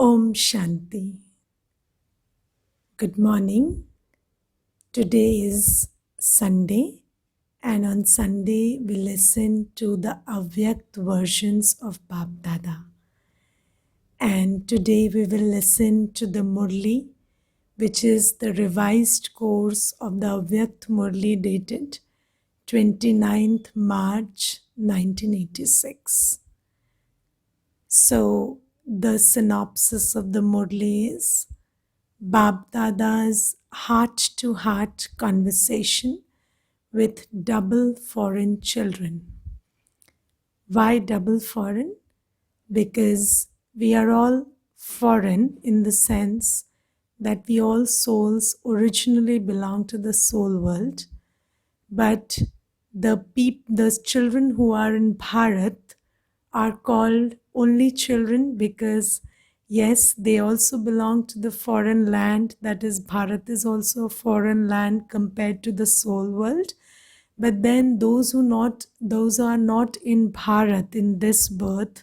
Om Shanti. Good morning. Today is Sunday, and on Sunday we listen to the Avyakt versions of Bap Dada. And today we will listen to the Murli, which is the revised course of the Avyakt Murli dated 29th March 1986. So, the synopsis of the Murli is Bap Dada's heart-to-heart conversation with double foreign children. Why double foreign? Because we are all foreign in the sense that we all souls originally belong to the soul world, but the children who are in Bharat are called only children because yes, they also belong to the foreign land, that is, Bharat is also a foreign land compared to the soul world. But then those are not in Bharat in this birth,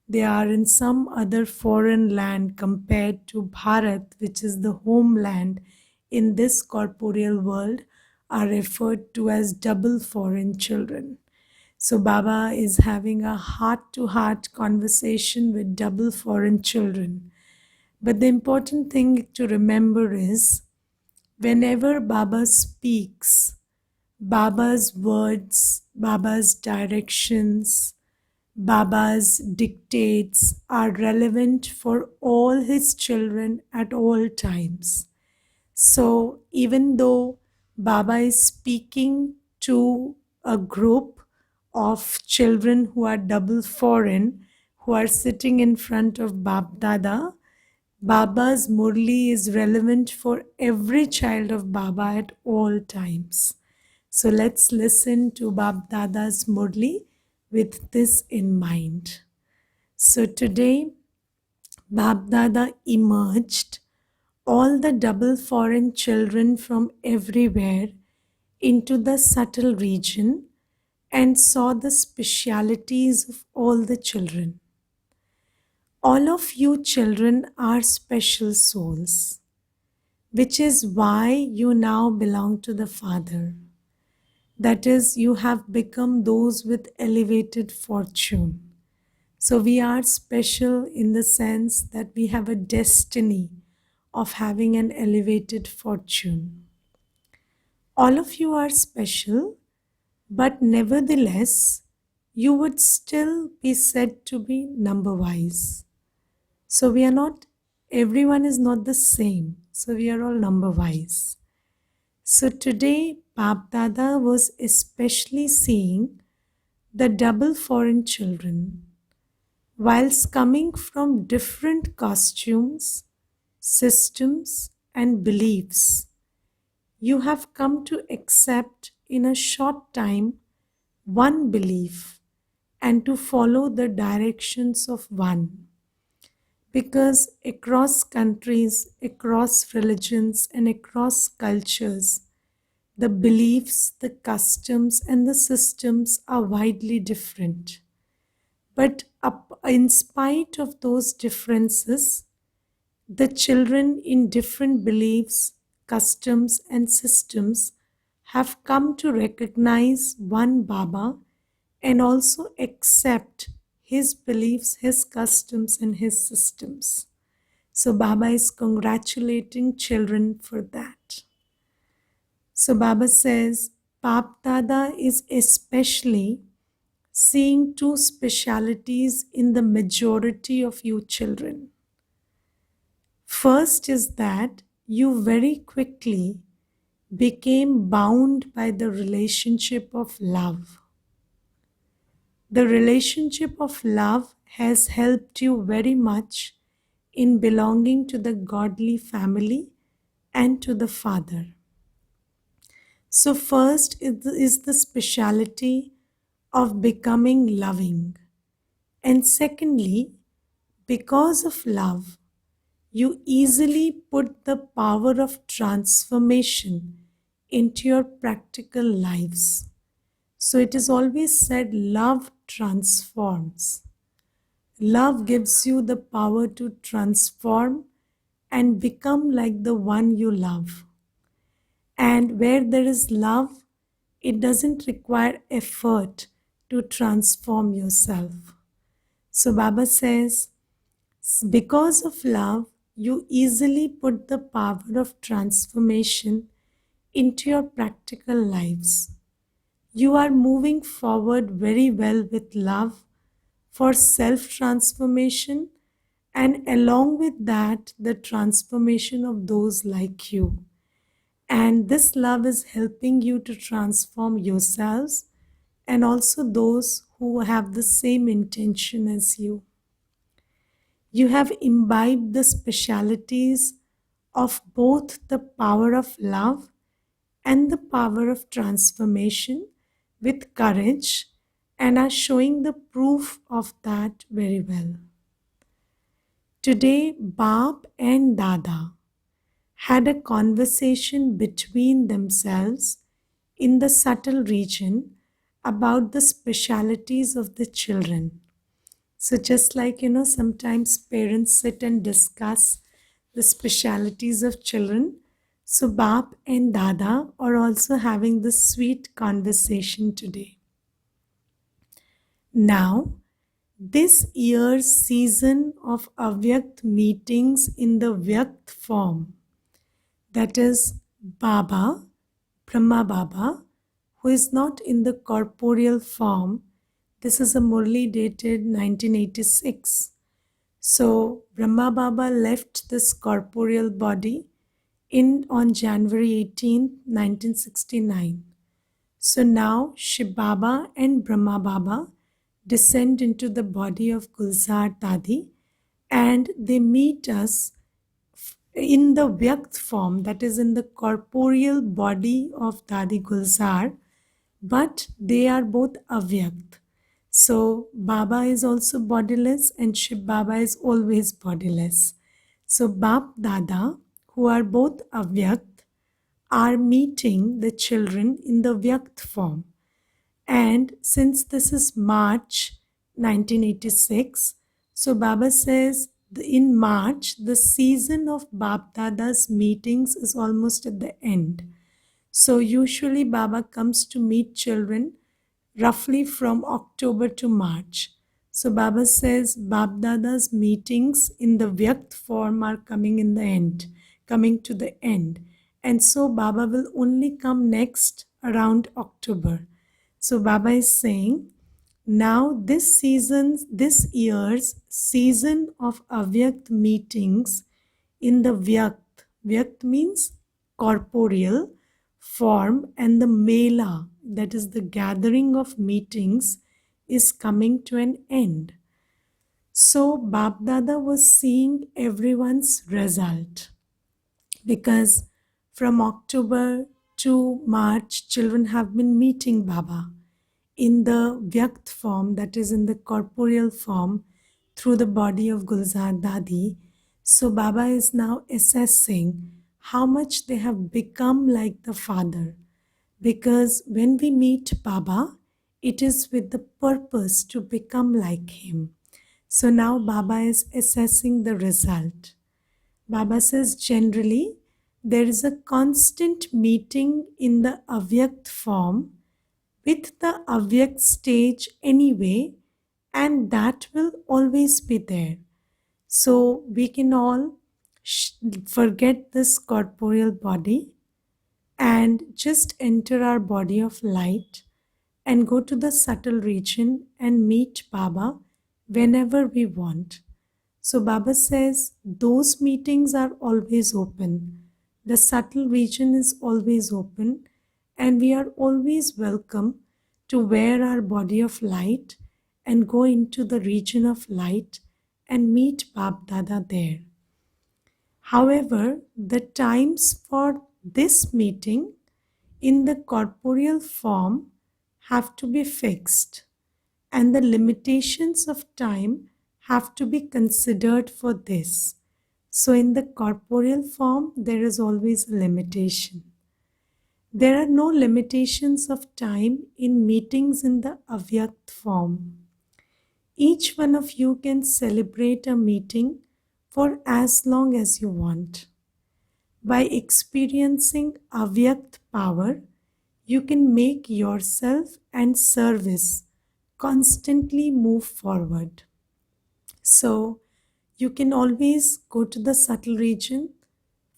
they are in some other foreign land compared to Bharat, which is the homeland in this corporeal world, are referred to as double foreign children. So Baba is having a heart-to-heart conversation with double foreign children. But the important thing to remember is, whenever Baba speaks, Baba's words, Baba's directions, Baba's dictates are relevant for all his children at all times. So even though Baba is speaking to a group of children who are double foreign, who are sitting in front of Bap Dada, Baba's Murli is relevant for every child of Baba at all times. So let's listen to Bap Dada's Murli with this in mind. So today, Bap Dada emerged all the double foreign children from everywhere into the subtle region and saw the specialities of all the children. All of you children are special souls, which is why you now belong to the Father. That is, you have become those with elevated fortune. So we are special in the sense that we have a destiny of having an elevated fortune. All of you are special, but nevertheless, you would still be said to be number-wise. So everyone is not the same. So we are all number-wise. So today, Bap Dada was especially seeing the double foreign children, whilst coming from different costumes, systems, and beliefs. You have come to accept in a short time one belief and to follow the directions of one. Because across countries, across religions, and across cultures, the beliefs, the customs, and the systems are widely different. But in spite of those differences, the children in different beliefs, customs, and systems have come to recognize one Baba and also accept his beliefs, his customs, and his systems. So Baba is congratulating children for that. So Baba says, Bap Dada is especially seeing two specialities in the majority of you children. First is that you very quickly became bound by the relationship of love. The relationship of love has helped you very much in belonging to the godly family and to the Father. So first is the speciality of becoming loving. And secondly, because of love, you easily put the power of transformation into your practical lives. So it is always said, love transforms. Love gives you the power to transform and become like the one you love. And where there is love, it doesn't require effort to transform yourself. So Baba says, because of love, you easily put the power of transformation into your practical lives. You are moving forward very well with love for self transformation, and along with that, the transformation of those like you. And this love is helping you to transform yourselves and also those who have the same intention as you. You have imbibed the specialities of both the power of love and the power of transformation with courage and are showing the proof of that very well. Today, Baap and Dada had a conversation between themselves in the subtle region about the specialities of the children. So, just like sometimes parents sit and discuss the specialities of children, so Baap and Dada are also having this sweet conversation today. Now, this year's season of Avyakt meetings in the Vyakt form, that is Baba, Brahma Baba, who is not in the corporeal form. This is a Murli dated 1986. So Brahma Baba left this corporeal body on January 18, 1969. So now Shiv Baba and Brahma Baba descend into the body of Gulzar Dadi and they meet us in the Vyakt form, that is in the corporeal body of Dadi Gulzar, but they are both Avyakt. So Baba is also bodiless and Shiv Baba is always bodiless. So Bap Dada, who are both Avyakt, are meeting the children in the Vyakt form. And since this is March 1986, so Baba says in March, the season of Bap Dada's meetings is almost at the end. So usually Baba comes to meet children roughly from October to March. So Baba says Bap Dada's meetings in the Vyakt form are coming to the end. And so Baba will only come next around October. So Baba is saying, now this year's season of Avyakt meetings in the Vyakt. Vyakt means corporeal form, and the Mela, that is the gathering of meetings, is coming to an end. So Bap Dada was seeing everyone's result because from October to March, children have been meeting Baba in the Vyakt form, that is in the corporeal form, through the body of Gulzar Dadi. So Baba is now assessing how much they have become like the father. Because when we meet Baba, it is with the purpose to become like him. So now Baba is assessing the result. Baba says generally there is a constant meeting in the Avyakt form with the Avyakt stage anyway, and that will always be there. So we can all forget this corporeal body and just enter our body of light and go to the subtle region and meet Baba whenever we want. So Baba says those meetings are always open. The subtle region is always open and we are always welcome to wear our body of light and go into the region of light and meet Bap Dada there. However, the times for this meeting in the corporeal form have to be fixed and the limitations of time have to be considered for this. So in the corporeal form, there is always a limitation. There are no limitations of time in meetings in the Avyakt form. Each one of you can celebrate a meeting for as long as you want. By experiencing Avyakt power, you can make yourself and service constantly move forward. So, you can always go to the subtle region,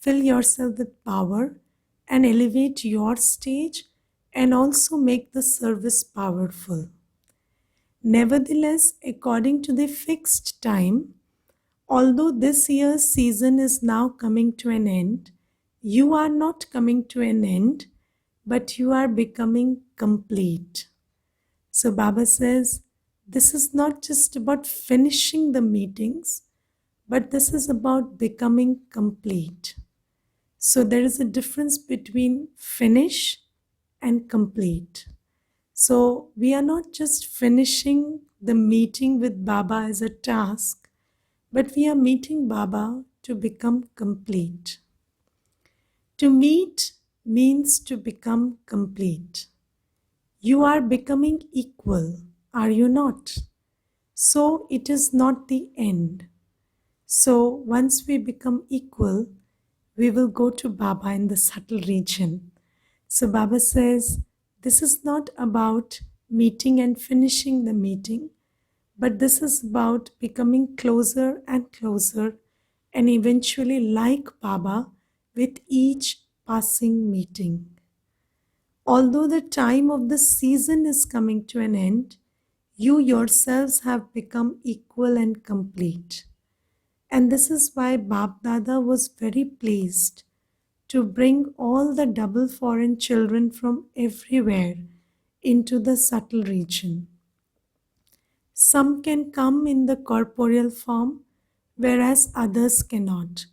fill yourself with power, and elevate your stage and also make the service powerful. Nevertheless, according to the fixed time, although this year's season is now coming to an end, you are not coming to an end, but you are becoming complete. So Baba says, this is not just about finishing the meetings, but this is about becoming complete. So there is a difference between finish and complete. So we are not just finishing the meeting with Baba as a task, but we are meeting Baba to become complete. To meet means to become complete. You are becoming equal, are you not? So it is not the end. So once we become equal, we will go to Baba in the subtle region. So Baba says, this is not about meeting and finishing the meeting, but this is about becoming closer and closer and eventually like Baba with each passing meeting. Although the time of the season is coming to an end, you yourselves have become equal and complete. And this is why Bap Dada was very pleased to bring all the double foreign children from everywhere into the subtle region. Some can come in the corporeal form, whereas others cannot.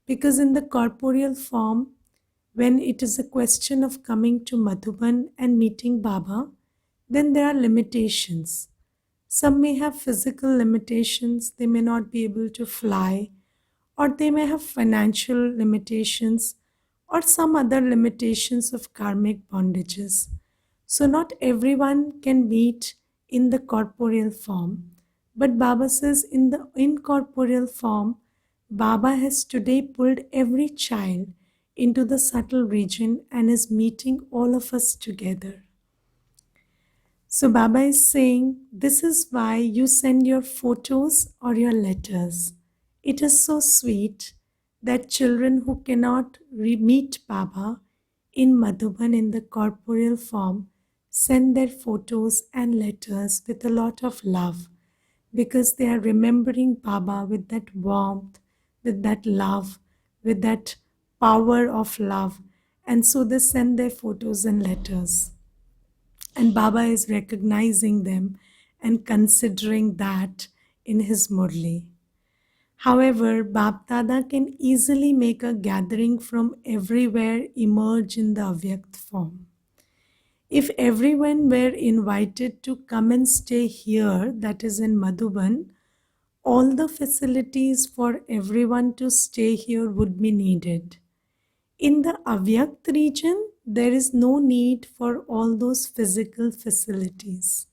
Because in the corporeal form, when it is a question of coming to Madhuban and meeting Baba, then there are limitations. Some may have physical limitations, they may not be able to fly, or they may have financial limitations, or some other limitations of karmic bondages. So, not everyone can meet in the corporeal form, but Baba says in the incorporeal form, Baba has today pulled every child into the subtle region and is meeting all of us together. So Baba is saying, this is why you send your photos or your letters. It is so sweet that children who cannot meet Baba in Madhuban in the corporeal form send their photos and letters with a lot of love because they are remembering Baba with that warmth, with that love, with that power of love. And so they send their photos and letters. And Baba is recognizing them and considering that in his Murli. However, Bap Dada can easily make a gathering from everywhere emerge in the Avyakt form. If everyone were invited to come and stay here, that is in Madhuban, all the facilities for everyone to stay here would be needed. In the Avyakt region, there is no need for all those physical facilities.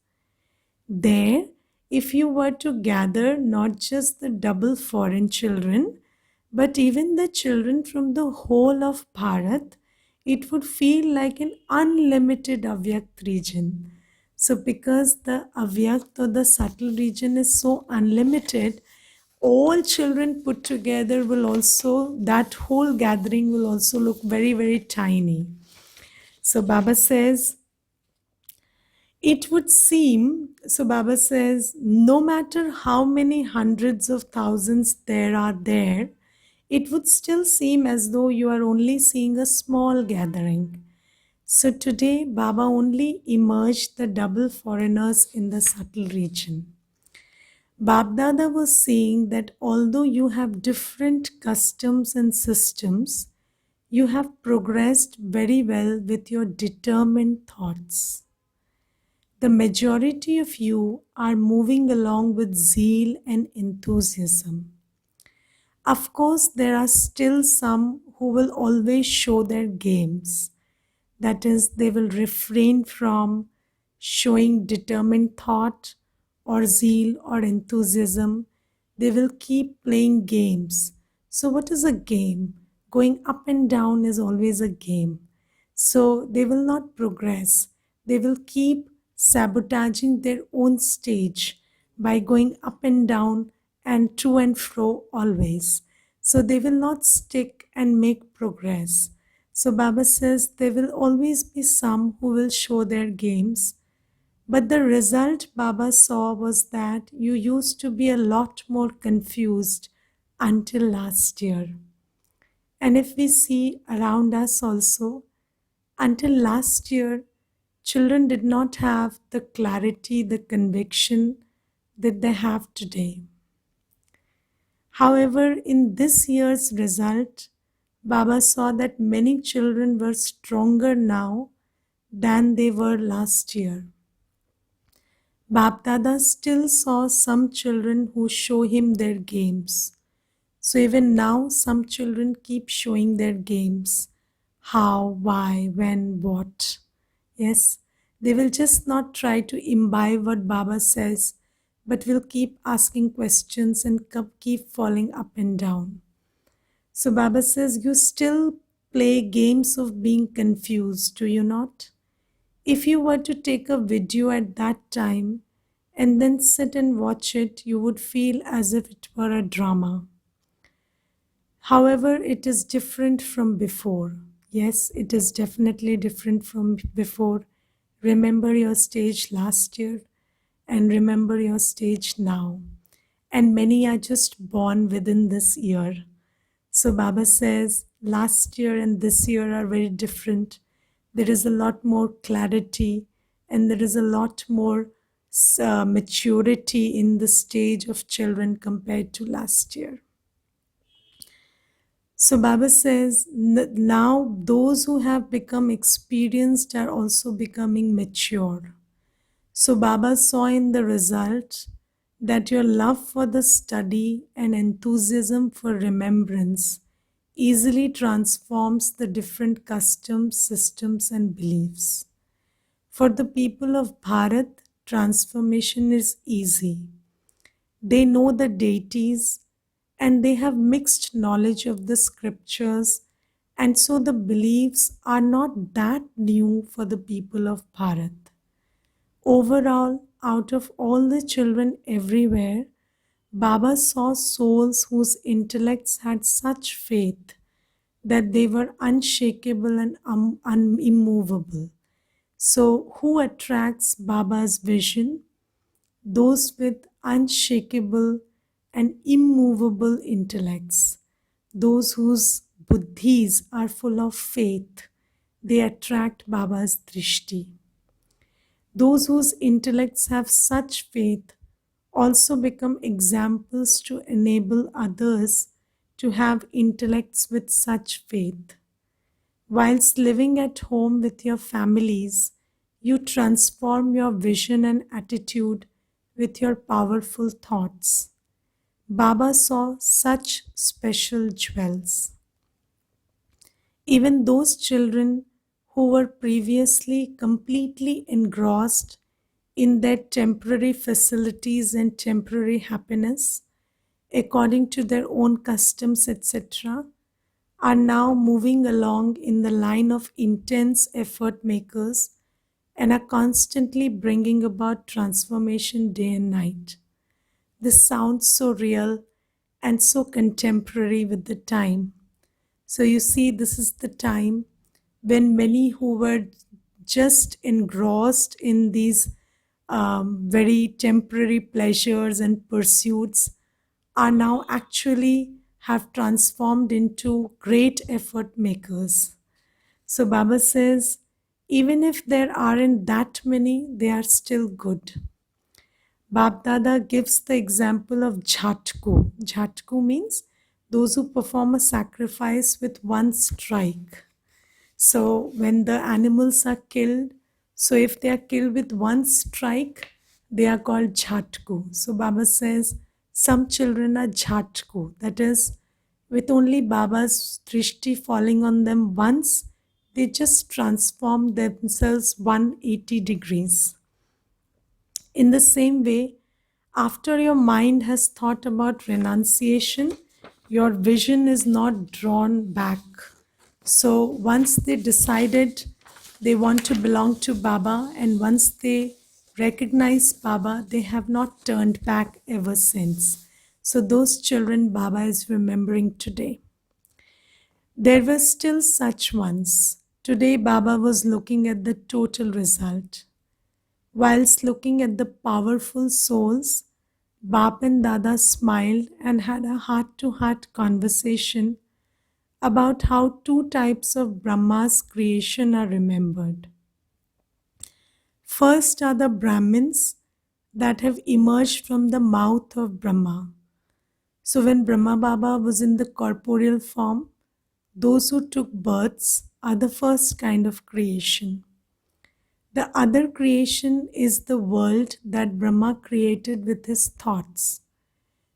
There, if you were to gather not just the double foreign children, but even the children from the whole of Bharat, it would feel like an unlimited Avyakt region. So because the Avyakt or the subtle region is so unlimited, all children put together will also, that whole gathering will also look very, very tiny. So Baba says, it would seem, so Baba says, no matter how many hundreds of thousands there are there, it would still seem as though you are only seeing a small gathering. So today, Baba only emerged the double foreigners in the subtle region. Babdada was saying that although you have different customs and systems, you have progressed very well with your determined thoughts. The majority of you are moving along with zeal and enthusiasm. Of course, there are still some who will always show their games. That is, they will refrain from showing determined thought, or zeal or enthusiasm, they will keep playing games. So, what is a game? Going up and down is always a game. So, they will not progress. They will keep sabotaging their own stage by going up and down and to and fro always. So, they will not stick and make progress. So, Baba says there will always be some who will show their games, but the result Baba saw was that you used to be a lot more confused until last year. And if we see around us also, until last year, children did not have the clarity, the conviction that they have today. However, in this year's result, Baba saw that many children were stronger now than they were last year. Bapdada still saw some children who show him their games. So even now, some children keep showing their games. How, why, when, what. Yes, they will just not try to imbibe what Baba says, but will keep asking questions and keep falling up and down. So Baba says, you still play games of being confused, do you not? If you were to take a video at that time and then sit and watch it, you would feel as if it were a drama. However, it is different from before. Yes, it is definitely different from before. Remember your stage last year and remember your stage now. And many are just born within this year. So Baba says last year and this year are very different. There is a lot more clarity and there is a lot more maturity in the stage of children compared to last year. So Baba says now those who have become experienced are also becoming mature. So Baba saw in the result that your love for the study and enthusiasm for remembrance easily transforms the different customs, systems and beliefs. For the people of Bharat, transformation is easy. They know the deities and they have mixed knowledge of the scriptures, and so the beliefs are not that new for the people of Bharat. Overall, out of all the children everywhere, Baba saw souls whose intellects had such faith that they were unshakable and immovable. So, who attracts Baba's vision? Those with unshakable and immovable intellects, those whose buddhis are full of faith, they attract Baba's drishti. Those whose intellects have such faith also become examples to enable others to have intellects with such faith. Whilst living at home with your families, you transform your vision and attitude with your powerful thoughts. Baba saw such special jewels. Even those children who were previously completely engrossed in their temporary facilities and temporary happiness, according to their own customs, etc., are now moving along in the line of intense effort makers and are constantly bringing about transformation day and night. This sounds so real and so contemporary with the time. So you see, this is the time when many who were just engrossed in these very temporary pleasures and pursuits are now actually have transformed into great effort makers. So Baba says, even if there aren't that many, they are still good. Bapdada gives the example of Jhatku. Jhatku means those who perform a sacrifice with one strike. So when the animals are killed, so if they are killed with one strike, they are called Jhatku. So Baba says some children are Jhatku. That is, with only Baba's drishti falling on them once, they just transform themselves 180 degrees. In the same way, after your mind has thought about renunciation, your vision is not drawn back. So once they decided they want to belong to Baba, and once they recognize Baba, they have not turned back ever since. So those children Baba is remembering today. There were still such ones. Today Baba was looking at the total result. Whilst looking at the powerful souls, Bap and Dada smiled and had a heart-to-heart conversation about how two types of Brahma's creation are remembered. First are the Brahmins that have emerged from the mouth of Brahma. So when Brahma Baba was in the corporeal form, those who took births are the first kind of creation. The other creation is the world that Brahma created with his thoughts.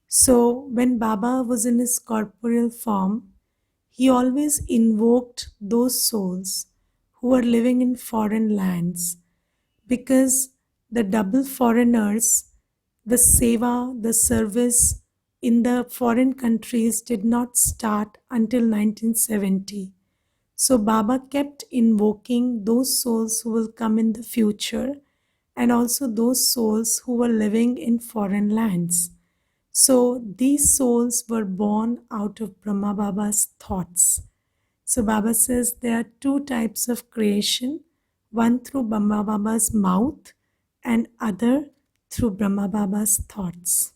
So, when Baba was in his corporeal form, he always invoked those souls who were living in foreign lands, because the double foreigners, the seva, the service in the foreign countries did not start until 1970. So Baba kept invoking those souls who will come in the future, and also those souls who were living in foreign lands. So these souls were born out of Brahma Baba's thoughts. So Baba says there are two types of creation, one through Brahma Baba's mouth and other through Brahma Baba's thoughts.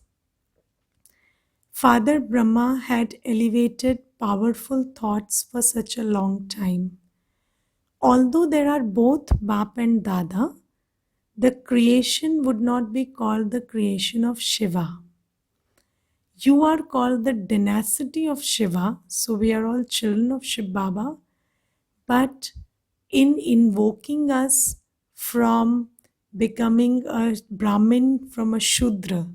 Father Brahma had elevated powerful thoughts for such a long time. Although there are both Bap and Dada, the creation would not be called the creation of Shiva. You are called the dynasty of Shiva, so we are all children of Shiv Baba. But in invoking us from becoming a Brahmin from a Shudra,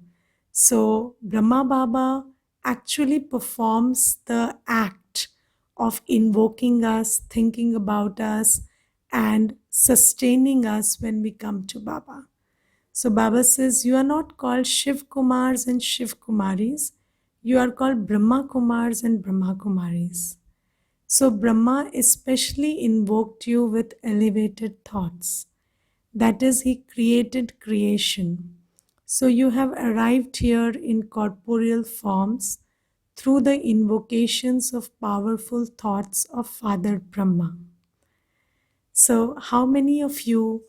so Brahma Baba actually performs the act of invoking us, thinking about us, and sustaining us when we come to Baba. So Baba says, you are not called Shiv Kumars and Shiv Kumaris, you are called Brahma Kumars and Brahma Kumaris. So Brahma especially invoked you with elevated thoughts. That is, he created creation. So you have arrived here in corporeal forms through the invocations of powerful thoughts of Father Brahma. So how many of you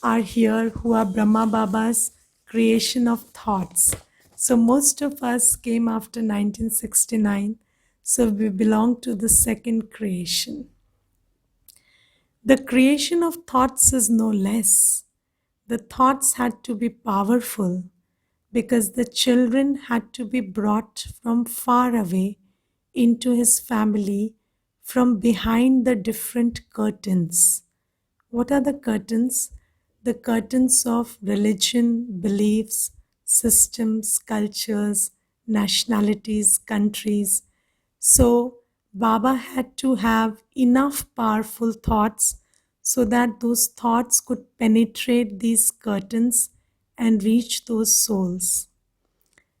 are here who are Brahma Baba's creation of thoughts? So most of us came after 1969, so we belong to the second creation. The creation of thoughts is no less. The thoughts had to be powerful because the children had to be brought from far away into his family from behind the different curtains. What are the curtains? The curtains of religion, beliefs, systems, cultures, nationalities, countries. So, Baba had to have enough powerful thoughts so that those thoughts could penetrate these curtains and reach those souls.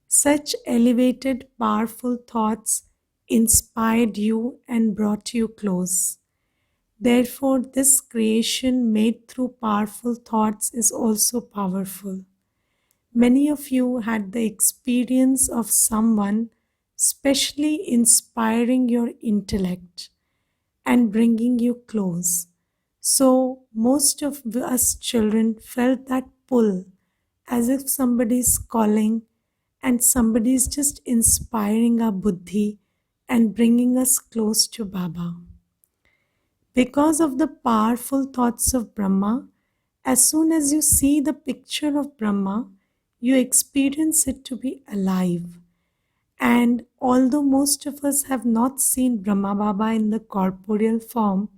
Such elevated, powerful thoughts inspired you and brought you close. Therefore, this creation made through powerful thoughts is also powerful. Many of you had the experience of someone specially inspiring your intellect and bringing you close. So, most of us children felt that pull as if somebody is calling and somebody is just inspiring our buddhi and bringing us close to Baba. Because of the powerful thoughts of Brahma, as soon as you see the picture of Brahma, you experience it to be alive. And although most of us have not seen Brahma Baba in the corporeal form,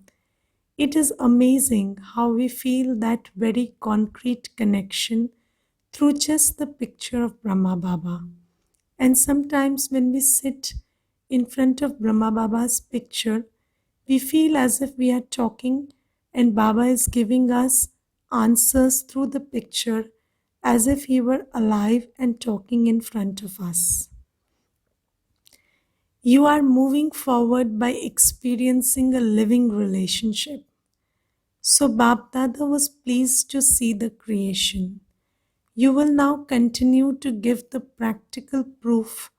it is amazing how we feel that very concrete connection through just the picture of Brahma Baba. And sometimes when we sit in front of Brahma Baba's picture, we feel as if we are talking and Baba is giving us answers through the picture, as if he were alive and talking in front of us. You are moving forward by experiencing a living relationship. So Bap Dada was pleased to see the creation. You will now continue to give the practical proof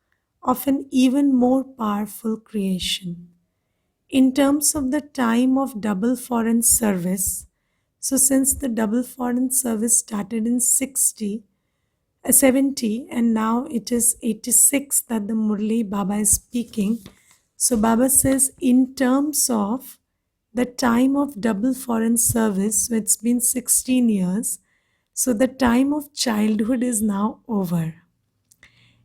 of an even more powerful creation. In terms of the time of double foreign service, so since the double foreign service started in 70 and now it is 86 that the Murli Baba is speaking. So Baba says in terms of the time of double foreign service, so it's been 16 years, so the time of childhood is now over.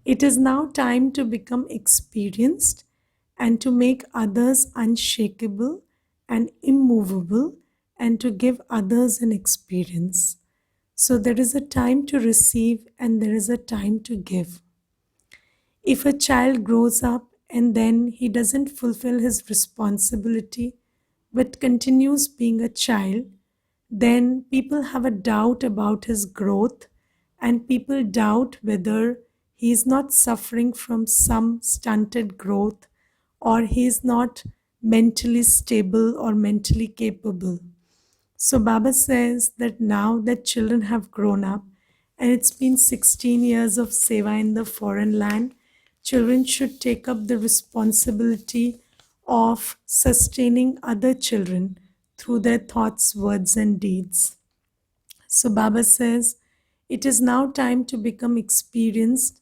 It is now time to become experienced and to make others unshakable and immovable and to give others an experience. So there is a time to receive and there is a time to give. If a child grows up and then he doesn't fulfill his responsibility but continues being a child, then people have a doubt about his growth and people doubt whether he is not suffering from some stunted growth or he is not mentally stable or mentally capable. So Baba says that now that children have grown up and it's been 16 years of seva in the foreign land, children should take up the responsibility of sustaining other children through their thoughts, words, and deeds. So Baba says, it is now time to become experienced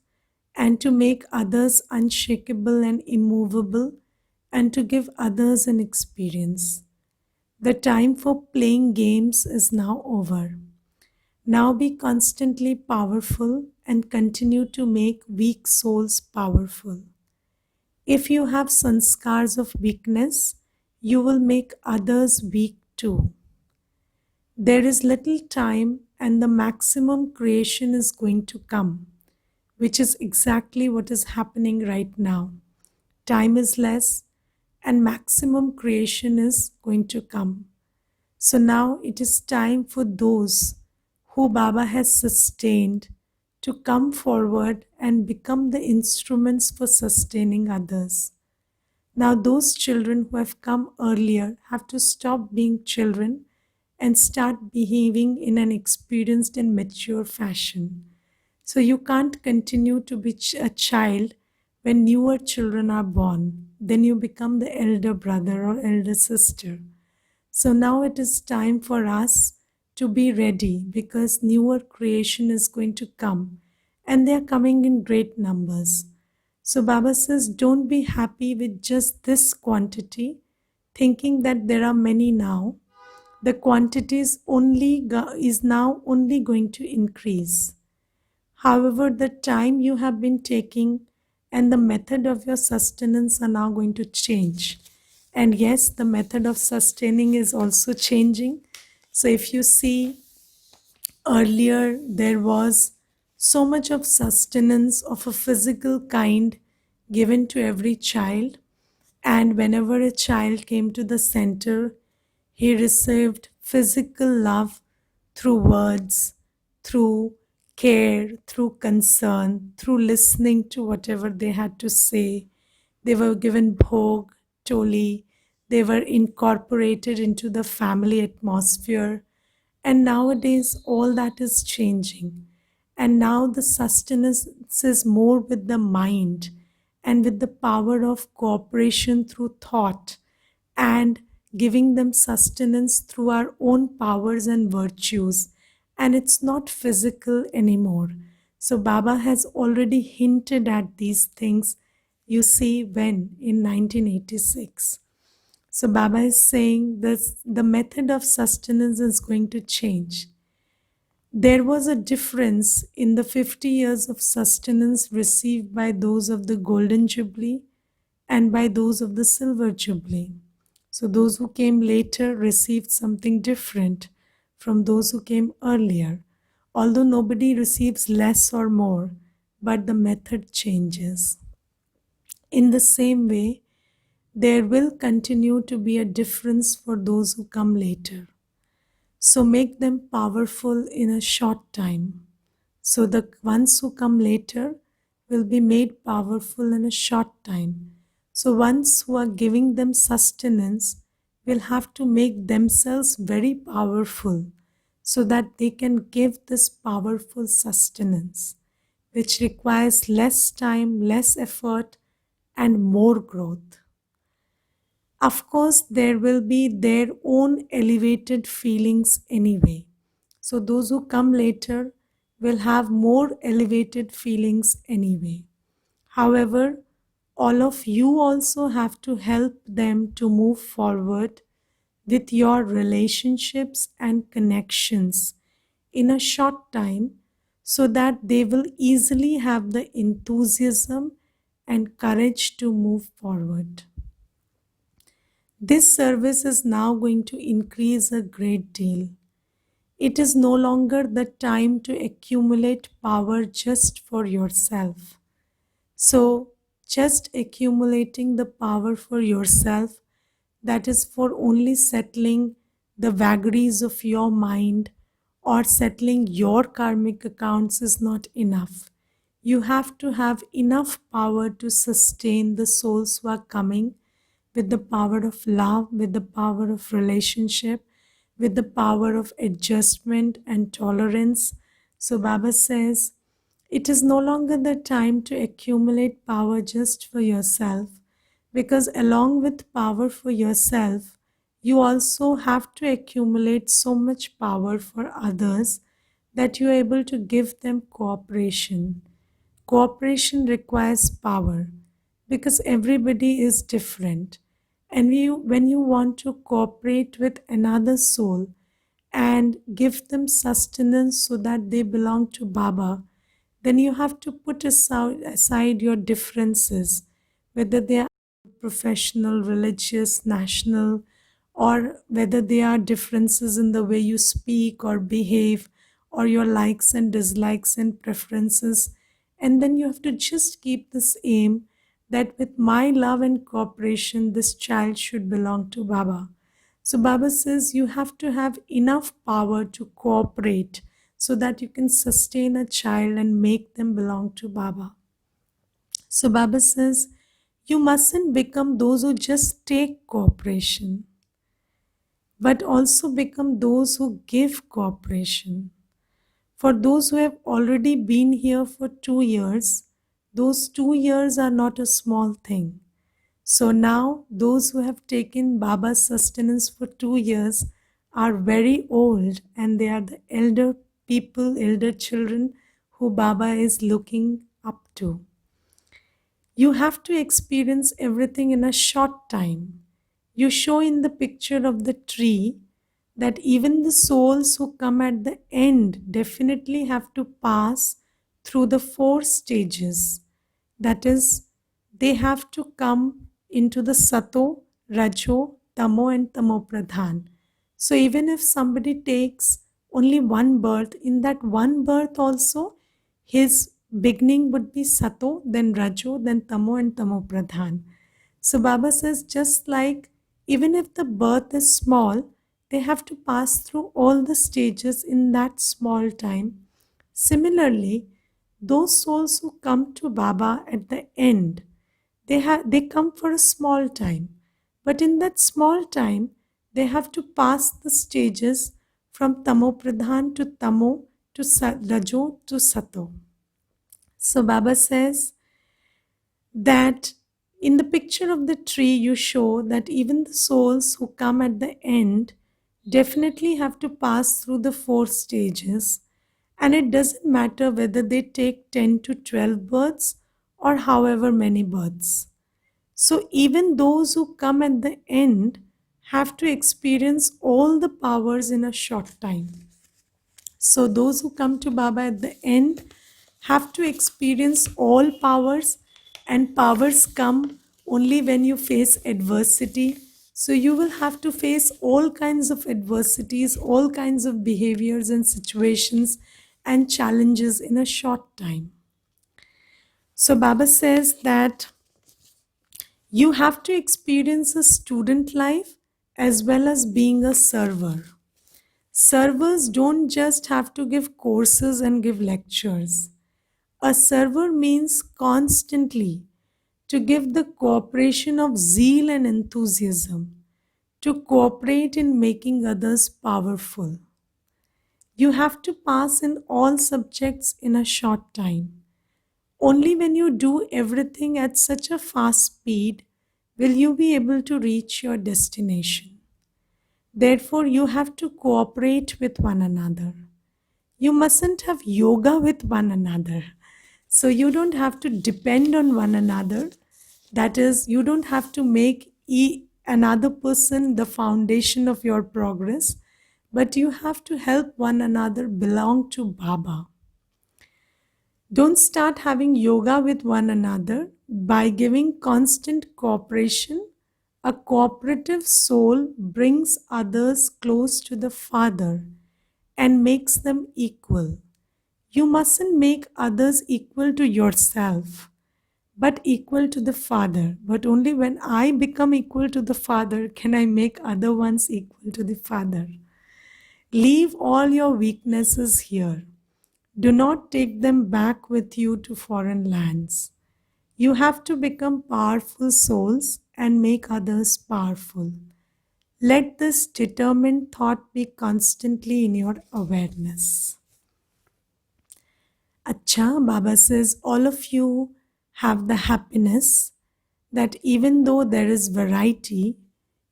and to make others unshakable and immovable and to give others an experience. The time for playing games is now over. Now be constantly powerful and continue to make weak souls powerful. If you have sanskars of weakness, you will make others weak too. There is little time and the maximum creation is going to come, which is exactly what is happening right now. Time is less and maximum creation is going to come. So now it is time for those who Baba has sustained to come forward and become the instruments for sustaining others. Now those children who have come earlier have to stop being children and start behaving in an experienced and mature fashion. So you can't continue to be a child when newer children are born. Then you become the elder brother or elder sister. So now it is time for us to be ready because newer creation is going to come and they are coming in great numbers. So Baba says, don't be happy with just this quantity, thinking that there are many now. The quantity is now only going to increase. However, the time you have been taking and the method of your sustenance are now going to change. And yes, the method of sustaining is also changing. So if you see, earlier there was so much of sustenance of a physical kind given to every child. And whenever a child came to the center, he received physical love through words, through care, through concern, through listening to whatever they had to say. They were given bhog, toli, they were incorporated into the family atmosphere. And nowadays, all that is changing. And now the sustenance is more with the mind and with the power of cooperation through thought and giving them sustenance through our own powers and virtues. And it's not physical anymore. So Baba has already hinted at these things, you see, when in 1986. So Baba is saying this, the method of sustenance is going to change. There was a difference in the 50 years of sustenance received by those of the Golden Jubilee and by those of the Silver Jubilee. So those who came later received something different from those who came earlier. Although nobody receives less or more, but the method changes. In the same way, there will continue to be a difference for those who come later. So make them powerful in a short time. So the ones who come later will be made powerful in a short time. So ones who are giving them sustenance will have to make themselves very powerful so that they can give this powerful sustenance, which requires less time, less effort, and more growth. Of course, there will be their own elevated feelings anyway. So, those who come later will have more elevated feelings anyway. However, all of you also have to help them to move forward with your relationships and connections in a short time so that they will easily have the enthusiasm and courage to move forward. This service is now going to increase a great deal. It is no longer the time to accumulate power just for yourself. So, just accumulating the power for yourself, that is for only settling the vagaries of your mind or settling your karmic accounts, is not enough. You have to have enough power to sustain the souls who are coming with the power of love, with the power of relationship, with the power of adjustment and tolerance. So Baba says, it is no longer the time to accumulate power just for yourself, because along with power for yourself, you also have to accumulate so much power for others that you are able to give them cooperation. Cooperation requires power because everybody is different. And when you want to cooperate with another soul and give them sustenance so that they belong to Baba, then you have to put aside your differences, whether they are professional, religious, national, or whether they are differences in the way you speak or behave, or your likes and dislikes and preferences. And then you have to just keep this aim that with my love and cooperation, this child should belong to Baba. So Baba says you have to have enough power to cooperate so that you can sustain a child and make them belong to Baba. So Baba says you mustn't become those who just take cooperation, but also become those who give cooperation. For those who have already been here for 2 years, those 2 years are not a small thing. So now those who have taken Baba's sustenance for 2 years are very old, and they are the elder people, elder children who Baba is looking up to. You have to experience everything in a short time. You show in the picture of the tree that even the souls who come at the end definitely have to pass through the 4 stages. That is, they have to come into the Sato, Rajo, Tamo, and Tamo Pradhan. So even if somebody takes only one birth, in that one birth also, his beginning would be Sato, then Rajo, then Tamo, and Tamo Pradhan. So Baba says, just like even if the birth is small, they have to pass through all the stages in that small time. Similarly, those souls who come to Baba at the end, they come for a small time. But in that small time, they have to pass the stages from Tamo Pradhan to Tamo to Rajo to Sato. So Baba says that in the picture of the tree, you show that even the souls who come at the end definitely have to pass through the 4 stages, and it doesn't matter whether they take 10 to 12 births or however many births. So even those who come at the end have to experience all the powers in a short time. So those who come to Baba at the end have to experience all powers, and powers come only when you face adversity. So you will have to face all kinds of adversities, all kinds of behaviors and situations and challenges in a short time. So Baba says that you have to experience a student life as well as being a server. Servers don't just have to give courses and give lectures. A server means constantly to give the cooperation of zeal and enthusiasm, to cooperate in making others powerful. You have to pass in all subjects in a short time. Only when you do everything at such a fast speed will you be able to reach your destination. Therefore, you have to cooperate with one another. You mustn't have yoga with one another. So, you don't have to depend on one another. That is, you don't have to make another person the foundation of your progress, but you have to help one another belong to Baba. Don't start having yoga with one another by giving constant cooperation. A cooperative soul brings others close to the Father and makes them equal. You mustn't make others equal to yourself, but equal to the Father. But only when I become equal to the Father can I make other ones equal to the Father. Leave all your weaknesses here. Do not take them back with you to foreign lands. You have to become powerful souls and make others powerful. Let this determined thought be constantly in your awareness. Acha, Baba says, all of you have the happiness that even though there is variety,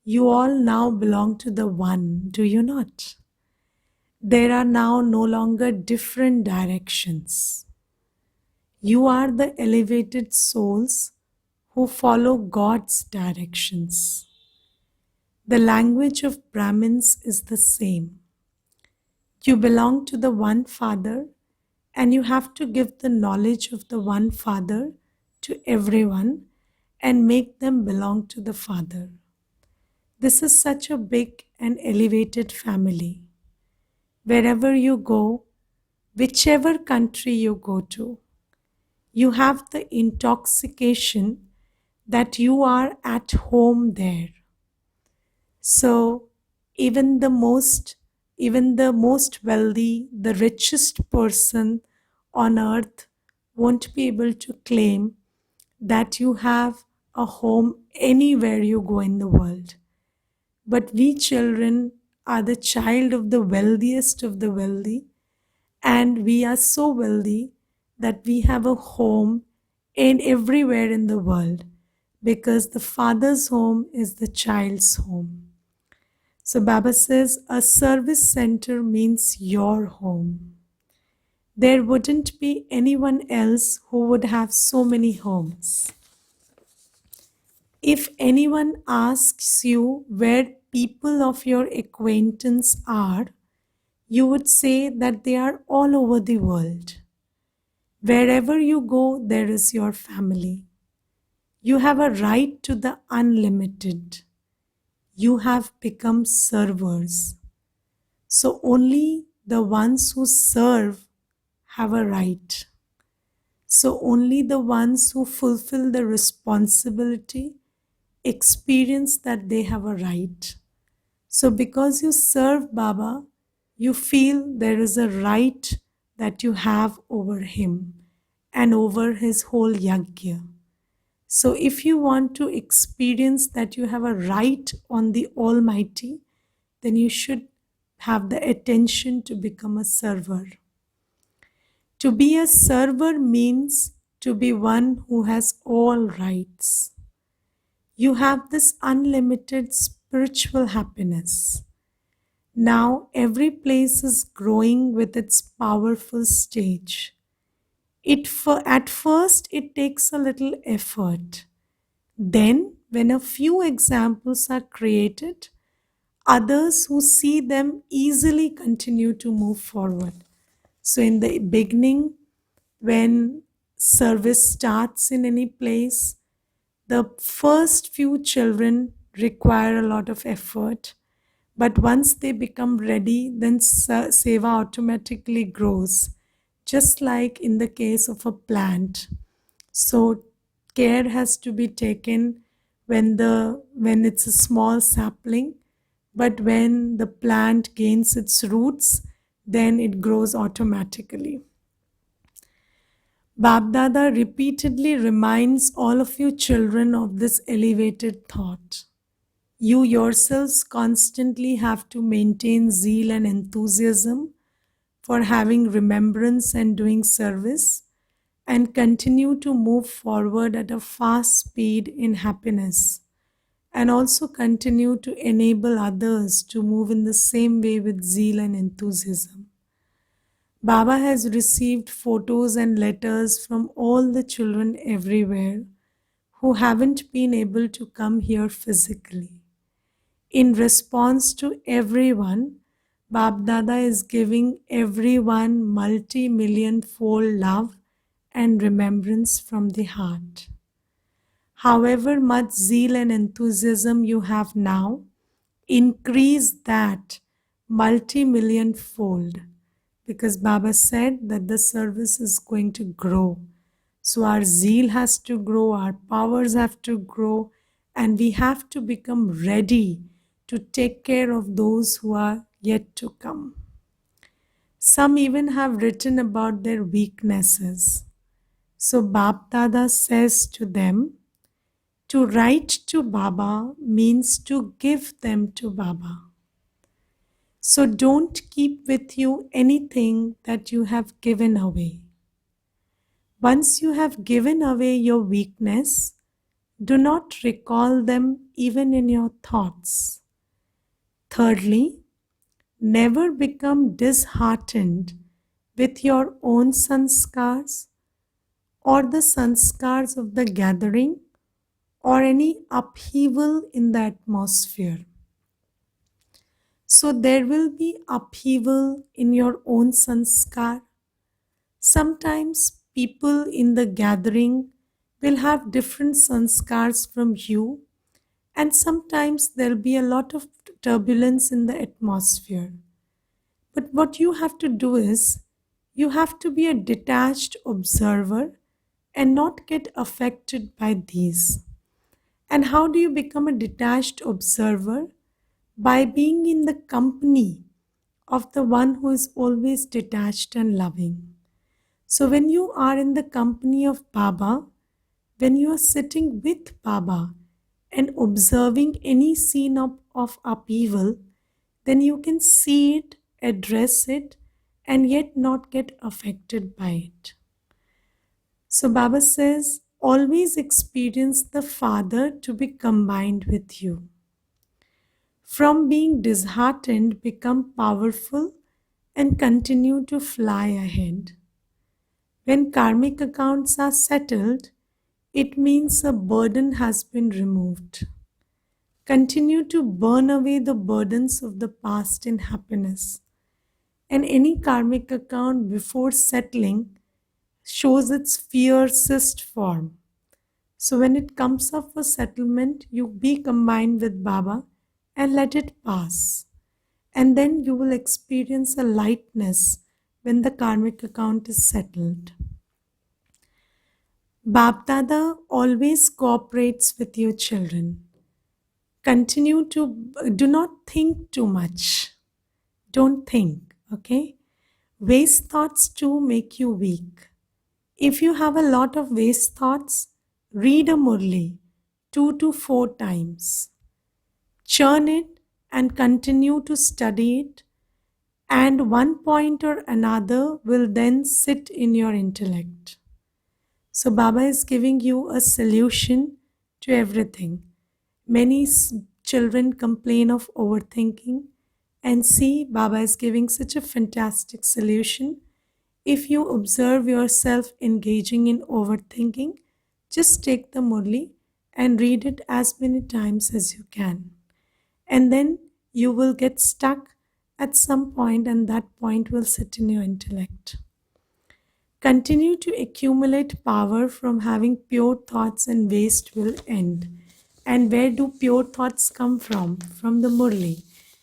you all now belong to the One, do you not? There are now no longer different directions. You are the elevated souls who follow God's directions. The language of Brahmins is the same. You belong to the one Father, and you have to give the knowledge of the one Father to everyone and make them belong to the Father. This is such a big and elevated family. Wherever you go, whichever country you go to, you have the intoxication that you are at home there. So even the most wealthy, the richest person on earth won't be able to claim that you have a home anywhere you go in the world. But we children are the child of the wealthiest of the wealthy, and we are so wealthy that we have a home in everywhere in the world, because the father's home is the child's home. So Baba says a service center means your home. There wouldn't be anyone else who would have so many homes. If anyone asks you where people of your acquaintance are, you would say that they are all over the world. Wherever you go, there is your family. You have a right to the unlimited. You have become servers. So only the ones who serve have a right. So only the ones who fulfill the responsibility experience that they have a right. So because you serve Baba, you feel there is a right that you have over him and over his whole yajna. So if you want to experience that you have a right on the Almighty, then you should have the attention to become a server. To be a server means to be one who has all rights. You have this unlimited spiritual happiness. Now every place is growing with its powerful stage. At first it takes a little effort. Then, when a few examples are created, others who see them easily continue to move forward. So, in the beginning, when service starts in any place, the first few children require a lot of effort. But once they become ready, then seva automatically grows, just like in the case of a plant. So care has to be taken when it's a small sapling. But when the plant gains its roots, then it grows automatically. Babdada repeatedly reminds all of you children of this elevated thought. You yourselves constantly have to maintain zeal and enthusiasm for having remembrance and doing service, and continue to move forward at a fast speed in happiness, and also continue to enable others to move in the same way with zeal and enthusiasm. Baba has received photos and letters from all the children everywhere who haven't been able to come here physically. In response to everyone, Bab Dada is giving everyone multi-million fold love and remembrance from the heart. However much zeal and enthusiasm you have now, increase that multi-million fold, because Baba said that the service is going to grow. So our zeal has to grow, our powers have to grow, and we have to become ready to take care of those who are yet to come. Some even have written about their weaknesses. So Bap Dada says to them, to write to Baba means to give them to Baba. So don't keep with you anything that you have given away. Once you have given away your weakness, do not recall them even in your thoughts. Thirdly, never become disheartened with your own sanskars or the sanskars of the gathering or any upheaval in the atmosphere. So there will be upheaval in your own sanskar. Sometimes people in the gathering will have different sanskars from you, and sometimes there'll be a lot of turbulence in the atmosphere. But what you have to do is, you have to be a detached observer and not get affected by these. And how do you become a detached observer? By being in the company of the one who is always detached and loving. So when you are in the company of Baba, when you are sitting with Baba and observing any scene of upheaval, then you can see it, address it, and yet not get affected by it. So Baba says, always experience the Father to be combined with you. From being disheartened, become powerful and continue to fly ahead. When karmic accounts are settled, it means a burden has been removed. Continue to burn away the burdens of the past in happiness. And any karmic account before settling shows its fiercest form. So when it comes up for settlement, you be combined with Baba and let it pass. And then you will experience a lightness when the karmic account is settled. Bapdada always cooperates with your children. Continue to, do not think too much. Don't think, okay? Waste thoughts too make you weak. If you have a lot of waste thoughts, read a Murli 2 to 4 times. Churn it and continue to study it, and one point or another will then sit in your intellect. So Baba is giving you a solution to everything. Many children complain of overthinking, and see, Baba is giving such a fantastic solution. If you observe yourself engaging in overthinking, just take the Murli and read it as many times as you can. And then you will get stuck at some point, and that point will sit in your intellect. Continue to accumulate power from having pure thoughts, and waste will end. And where do pure thoughts come from? From the Murli.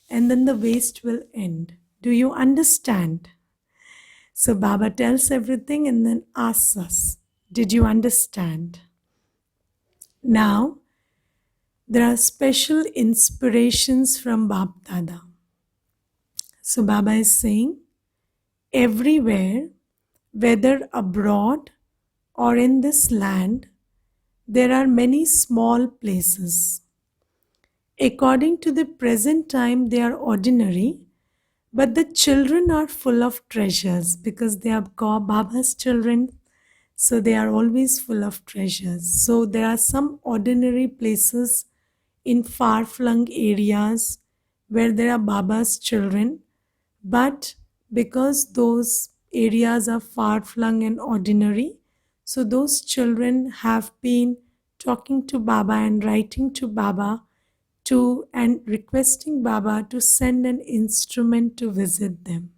And then the waste will end. Do you understand? So Baba tells everything and then asks us, did you understand? Now, There are special inspirations from Bab Dada. So Baba is saying, everywhere, whether abroad or in this land, there are many small places. According to the present time, they are ordinary, but the children are full of treasures because they are Baba's children, so they are always full of treasures. So there are some ordinary places in far flung areas where there are Baba's children, but because those areas are far flung and ordinary, so those children have been talking to Baba and writing to Baba to and requesting Baba to send an instrument to visit them.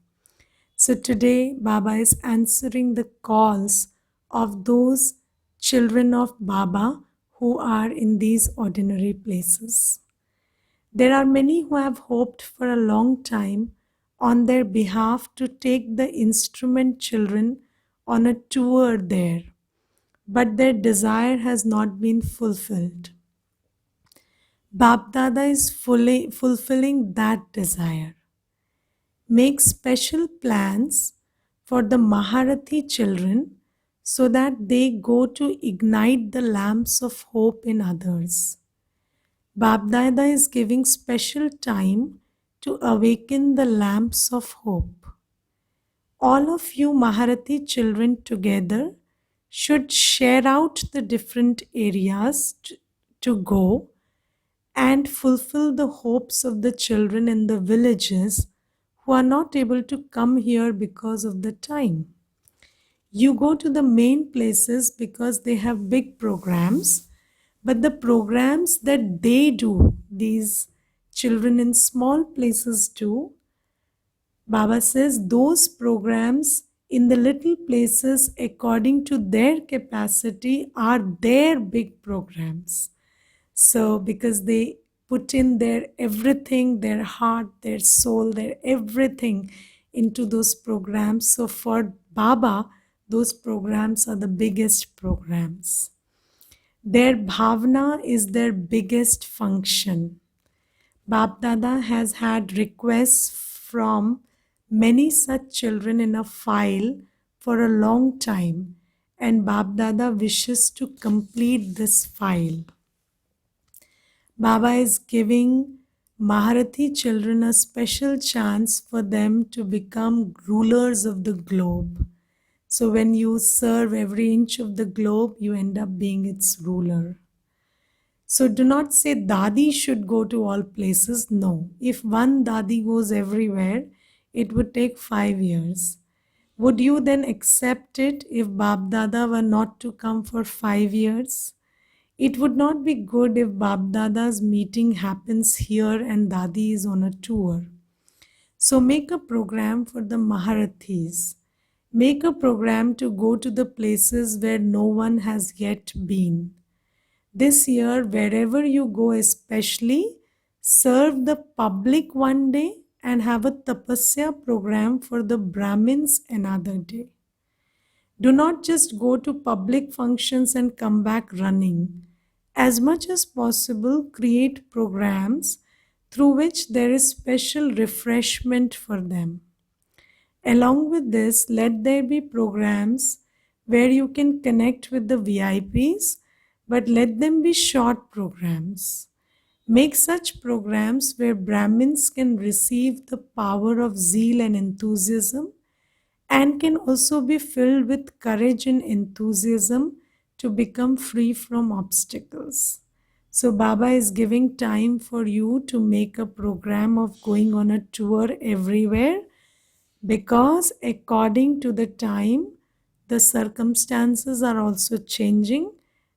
So today Baba is answering the calls of those children of Baba who are in these ordinary places. There are many who have hoped for a long time on their behalf to take the instrument children on a tour there, but their desire has not been fulfilled. Bab Dada is fully fulfilling that desire. Make special plans for the Maharathi children so that they go to ignite the lamps of hope in others. Bab Dada is giving special time to awaken the lamps of hope. All of you Maharathi children together should share out the different areas to go and fulfill the hopes of the children in the villages who are not able to come here because of the time. You go to the main places because they have big programs, but the programs that they do, these children in small places do, Baba says those programs in the little places according to their capacity are their big programs. So, because they put in their everything, their heart, their soul, their everything into those programs. So, for Baba, those programs are the biggest programs. Their bhavna is their biggest function. Bab Dada has had requests from many such children in a file for a long time, and Bab Dada wishes to complete this file. Baba is giving Maharathi children a special chance for them to become rulers of the globe. So when you serve every inch of the globe, you end up being its ruler. So do not say Dadi should go to all places. No. If one Dadi goes everywhere, it would take 5 years. Would you then accept it if Bab Dada were not to come for 5 years? It would not be good if Bab Dada's meeting happens here and Dadi is on a tour. So make a program for the Maharathis. Make a program to go to the places where no one has yet been. This year, wherever you go, especially, serve the public one day and have a tapasya program for the Brahmins another day. Do not just go to public functions and come back running. As much as possible, create programs through which there is special refreshment for them. Along with this, let there be programs where you can connect with the VIPs, but let them be short programs. Make such programs where Brahmins can receive the power of zeal and enthusiasm and can also be filled with courage and enthusiasm to become free from obstacles. So Baba is giving time for you to make a program of going on a tour everywhere, because according to the time, the circumstances are also changing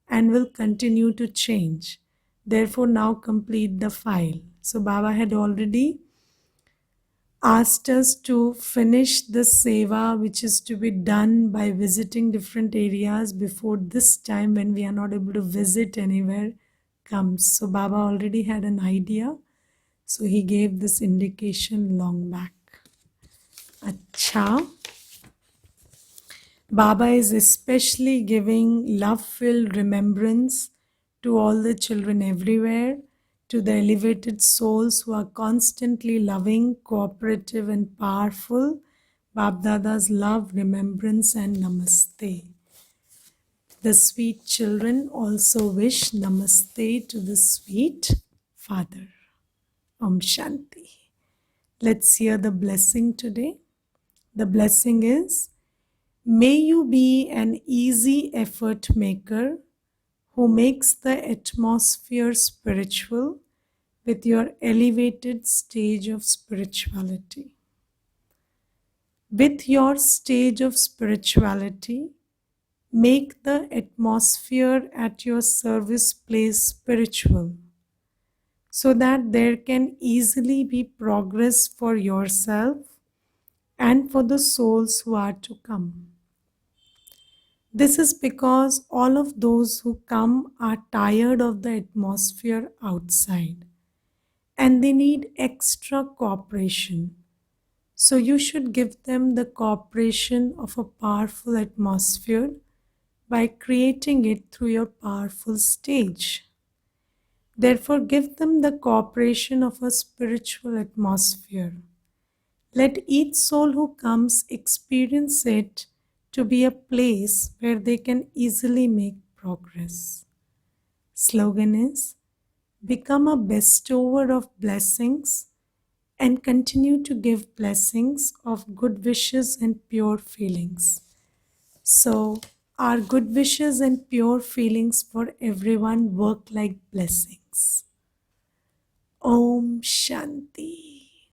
and will continue to change. Therefore, now complete the file. So Baba had already asked us to finish the seva which is to be done by visiting different areas before this time when we are not able to visit anywhere comes. So Baba already had an idea. So he gave this indication long back. Acha. Baba is especially giving love-filled remembrance to all the children everywhere, to the elevated souls who are constantly loving, cooperative, and powerful. Babdada's love, remembrance, and namaste. The sweet children also wish namaste to the sweet father. Om Shanti. Let's hear the blessing today. The blessing is, may you be an easy effort maker who makes the atmosphere spiritual with your elevated stage of spirituality. With your stage of spirituality, make the atmosphere at your service place spiritual, so that there can easily be progress for yourself and for the souls who are to come. This is because all of those who come are tired of the atmosphere outside and they need extra cooperation. So you should give them the cooperation of a powerful atmosphere by creating it through your powerful stage. Therefore, give them the cooperation of a spiritual atmosphere. Let each soul who comes experience it to be a place where they can easily make progress. Slogan is, become a bestower of blessings and continue to give blessings of good wishes and pure feelings. So, our good wishes and pure feelings for everyone work like blessings. Om Shanti.